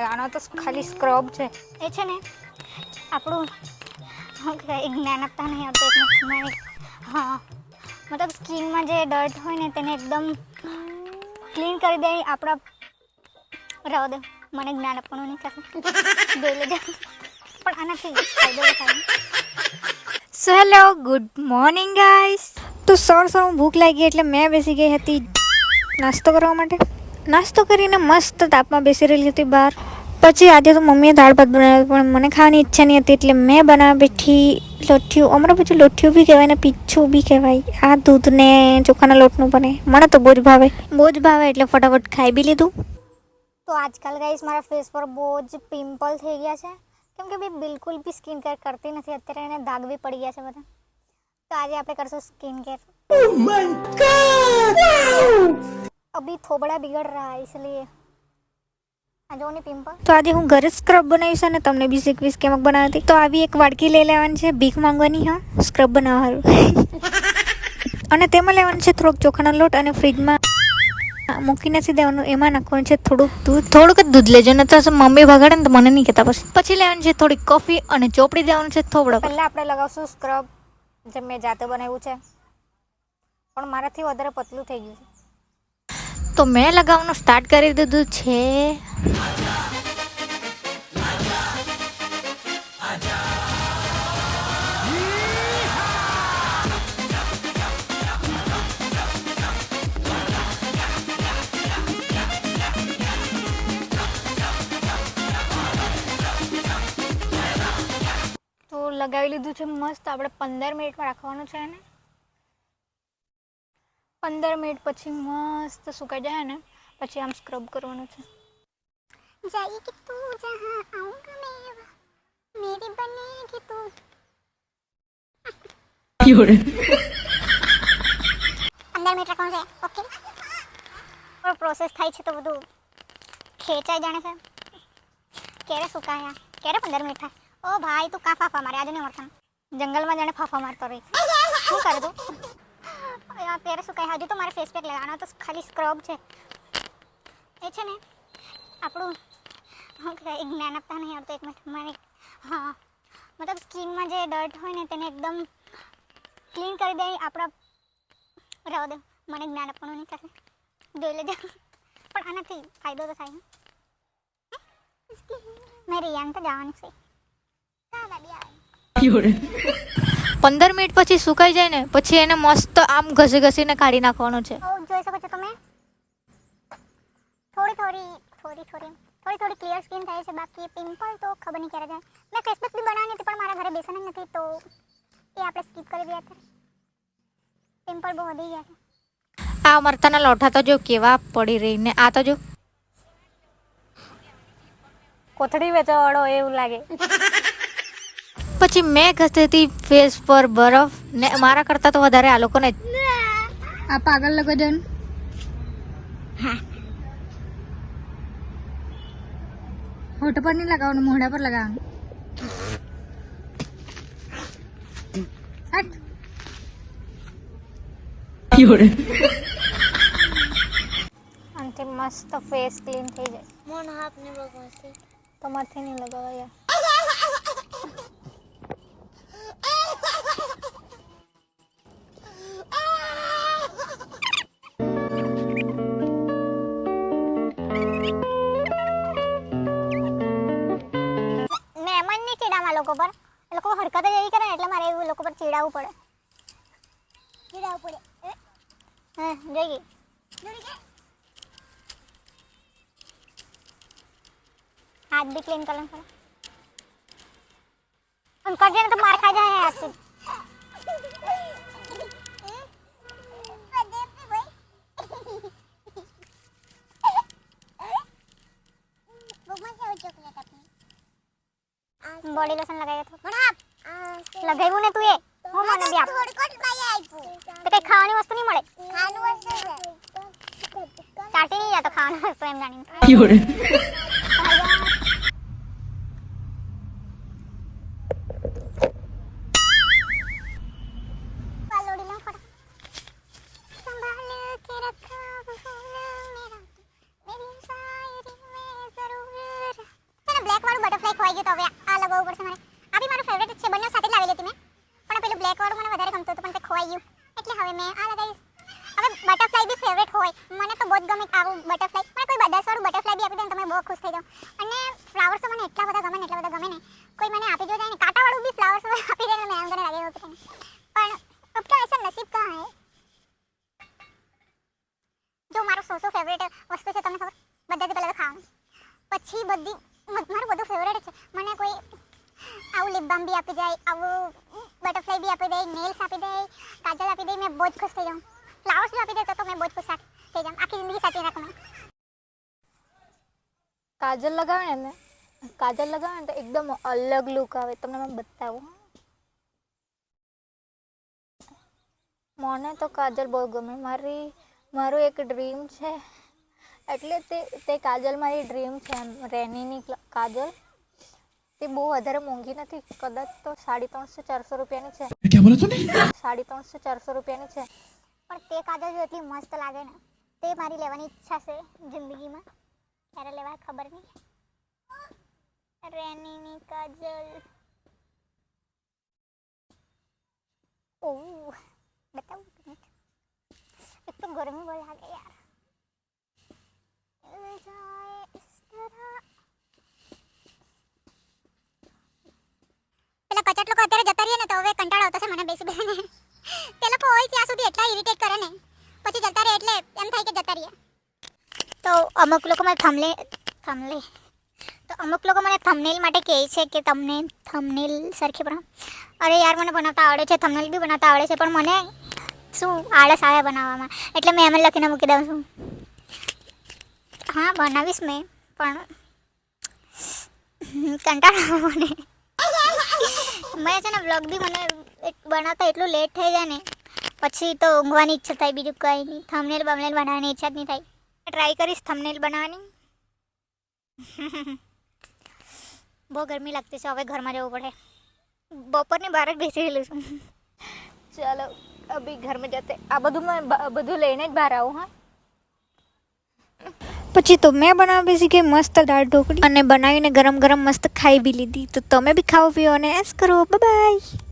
આનો તો ખાલી સ્ક્રબ છે. એ છે ને આપણું શું કહેવાય જ્ઞાન આપતા નહીં આવતું હા મતલબ સ્કિનમાં જે ડર્ટ હોય ને તેને એકદમ ક્લીન કરી દે. આપણા રહો દે મને જ્ઞાન આપવાનું નહીં કરે જોઈ લેજો પણ આનાથી ફાયદો થાય. So hello good morning guys. તો સર ભૂખ લાગી એટલે મેં બેસી ગઈ હતી નાસ્તો કરવા માટે. નાસ્તો કરીને મસ્ત તાપમાં બેસી રહેલી હતી બહાર. પછી આજે તો મમ્મીએ દાળ ભાત બનાવ્યો પણ મને ખાવાની ઈચ્છા નહીં હતી એટલે મેં બનાવવા બેઠી લોઠિયું. અમારા પછી લોઠિયું બી કહેવાય ને પીછું બી કહેવાય. આ દૂધ ને ચોખાના લોટનું બને. મને તો બહુ જ ભાવે એટલે ફટાફટ ખાઈ બી લીધું. તો આજકાલ ગાઈસ મારા ફેસ પર બહુ જ પિમ્પલ થઈ ગયા છે કેમ કે ભાઈ બિલકુલ બી સ્કિન કેર કરતી નથી. અત્યારે એને દાગ બી પડી ગયા છે બધા. તો આજે આપણે કરશું skin care. Oh my God! અભી થોબડા બિગડ રહા હૈ इसलिए આ જો ને પિમ્પલ. તો આજે હું ઘરે સ્ક્રબ બનાવીશ અને તમને બી શીખવીશ કેમ બનાવતી. તો આવી એક વાડકી લઈ લેવાની છે, ભીખ માંગવાની. હા, સ્ક્રબ બનાવવાનું અને તેમાં લેવાનું છે થોડોક ચોખાનો લોટ અને ફ્રીજમાં મૂકી નથી દેવાનું. એમાં નાખવાનું છે થોડુંક જ દૂધ લેજો ને તો મમ્મી ભગાડે ને તો મને નહીં કહેતા. પછી લેવાનું છે થોડીક કોફી અને ચોપડી દેવાનું છે થોડો. પહેલાં આપણે લગાવશું સ્ક્રબ જે મેં જાતે બનાવ્યું છે પણ મારાથી વધારે પતલું થઈ ગયું છે. તો મેં લગાવવાનું સ્ટાર્ટ કરી દીધું છે. તો લગાવી લીધું છે મસ્ત. આપણે 15 મિનિટમાં રાખવાનું છે ને 15 મિનિટ પછી મસ્ત સુકાઈ જાય ને પછી આમ સ્ક્રબ કરવાનું છે. જાઈએ કે તું જહાં આઉંગા મેં મેરી બનેગી તું. 15 મિનિટ રાખવાનું છે. ઓકે પ્રોસેસ થાય છે તો બધું ખેંચાઈ જાણે છે. ક્યારે સુકાયા ક્યારે 15 મિનિટ થાય. ઓ ભાઈ તું કાં ફાફા મારે આજે નહીં મળતા. જંગલમાં જાણે ફાફા મારતો રહી. શું કરે તું? ત્યારે સુકાય. હજુ તો મારે ફેસ પેક લેવાનો તો ખાલી સ્ક્રબ છે. એ છે ને આપણું શું કહેવાય જ્ઞાન આપતા નહીં આવતું. એક મિનિટ મને હા મતલબ સ્કિનમાં જે ડર્ટ હોય ને તેને એકદમ ક્લીન કરી દે. આપણા રહો દે મને જ્ઞાન આપવાનું નહીં કરે જોઈ લેજો પણ આનાથી ફાયદો તો થાય. મેં રિયાન તો જવાનું છે. 15 મિનિટ પછી સુકાઈ જાય ને પછી એને મસ્ત આમ ઘસીને કાઢી નાખવાનું છે. જોઈ શકો છો તમે થોડી ક્લિયર સ્કિન થાય છે. બાકી પિમ્પલ તો ખબર નહીં ક્યારે જાય. મેં ફેસ પેક બી બનાવવાની હતી પણ મારા ઘરે બેસન જ નથી તો એ આપણે સ્કીપ કરી દઈએ. પિમ્પલ બહુ વધી ગયા છે. આ મરતાના લોઠા તો જો કેવા પડી રહીને. આ તો જો કોથળી વેચવાવાળો એવું લાગે. પછી મેં ઘસતી હતી ફેસ પર બરફ ને મારા કરતા તો વધારે આ લોકોને આ પાગલ લોકો જન. હોઠ પર નહીં લગાવવાનું, મોઢા પર લગાવવાનું. આનાથી મસ્ત ફેસ ક્લીન થઈ જાય. મોન હાથ ને લગાવશે તો માથે નહીં લગાવાય. લોકો પર એ લોકો હરકત એવી કરે એટલે મારે એવું લોકો પર ચીડાવવું પડે. હા જોઈ ગઈ. હાથ બી ક્લીન કરવાનું પડે. અને કરજે ને તો માર ખા જાય હાથથી. બોડી લોશન લગાવ્યો તો લગાવ્યું ને તું એ હું મને બી આપ તો કઈ ખાવાની વસ્તુ નહીં મળે. ચાટી નહીં જતો ખાવાની વસ્તુ એમ જાણીને. ખોવાઈ ગયું તો હવે આ લગાવવું પડશે મારે. આ બી મારું ફેવરેટ છે, બંને સાથે જ લાવેલી હતી મેં, પણ પેલું બ્લેક વાળું મને વધારે ગમતું હતું પણ તે ખોવાઈ ગયું એટલે હવે મેં આ લગાવીશ. હવે બટરફ્લાય બી ફેવરેટ હોય મને, તો બહુ જ ગમે આવું બટરફ્લાય. મને કોઈ 10 વાળું બટરફ્લાય બી આપી દે ને તમે બહુ ખુશ થઈ જાઓ. અને ફ્લાવર્સ તો મને એટલા બધા ગમે ને કોઈ મને આપી જો જાય ને કાંટા વાળું બી ફ્લાવર્સ આપી દે ને મેં આમ લાગે એવું પણ અબકા ऐसा नसीब कहाँ है. જો મારું સૌથી ફેવરેટ વસ્તુ છે તમને ખબર, બધાથી પહેલા તો ખાવાનું, પછી બધી મારું બધું ફેવરેટ છે. મને કોઈ આવું લિપ બામ બી આપી જાય, આવું બટરફ્લાય બી આપી દે, નેલ્સ આપી દે, કાજલ આપી દે, મેં બહુ જ ખુશ થઈ જાઉં. ફ્લાવર્સ બી આપી દે તો મેં બહુ જ ખુશ થઈ જાઉં, આખી જિંદગી સાચી રાખું મેં. કાજલ લગાવે ને તો એકદમ અલગ લુક આવે. તમને મેં બતાવું. મને તો કાજલ બહુ ગમે. મારું એક ડ્રીમ છે, એટલે તે કાજલ મારી ડ્રીમ છે એમ. રેનીની કાજલ, તે બહુ વધારે મોંઘી નથી, કદાચ તો 350-400 રૂપિયાની છે. क्या बोला तूने? 350-400 રૂપિયાની છે. પણ તે કાજલ જો એટલી મસ્ત લાગે ને, તે મારી લેવાની ઈચ્છા છે જિંદગીમાં. ક્યારે લેવાય ખબર નહીં. રેનીની કાજલ ઓહ બતાવું. એક તો ગરમી બહુ લાગે યાર. પેલા કચાટ લોકો અત્યારે જતા રહીએ ને તો હવે કંટાળો આવતો છે મને બેસી. તે લોકો હોય ત્યાં સુધી એટલા ઇરિટેટ કરે ને, પછી જતા રહે એટલે એમ થાય કે જતા રહીએ. તો અમુક લોકો મને થંબનેલ માટે કહે છે કે તમને થંબનેલ સરખી બનાવો. અરે યાર મને બનાવતા આવડે છે, થંબનેલ બી બનાવતા આવડે છે, પણ મને શું આળસ આવે બનાવવામાં, એટલે મેં એમ લખીને મૂકી દઉં છું. હા બનાવીશ મેં, પણ કંટાળો મને. મેં છે ને વ્લોગ બી મને બનાવતા એટલું લેટ થઈ જાય ને, પછી તો ઊંઘવાની ઈચ્છા થાય, બીજું કંઈ નહીં. થંબનેલ બનાવવાની ઈચ્છા જ નહીં થાય. ટ્રાય કરીશ થંબનેલ બનાવવાની. બહુ ગરમી લાગતી છે, હવે ઘરમાં જવું પડે. બપોરની બહાર જ બેસી રહેલું છું. ચાલો અભી ઘર में जाते. આ બધું લઈને જ બહાર આવું. હા, પછી તો મેં બનાવી બેસી ગઈ મસ્ત દાળ ઢોકળી, અને બનાવીને ગરમ ગરમ મસ્ત ખાઈ બી લીધી. તો તમે બી ખાઓ પીઓ અને એસ કરો. Bye bye.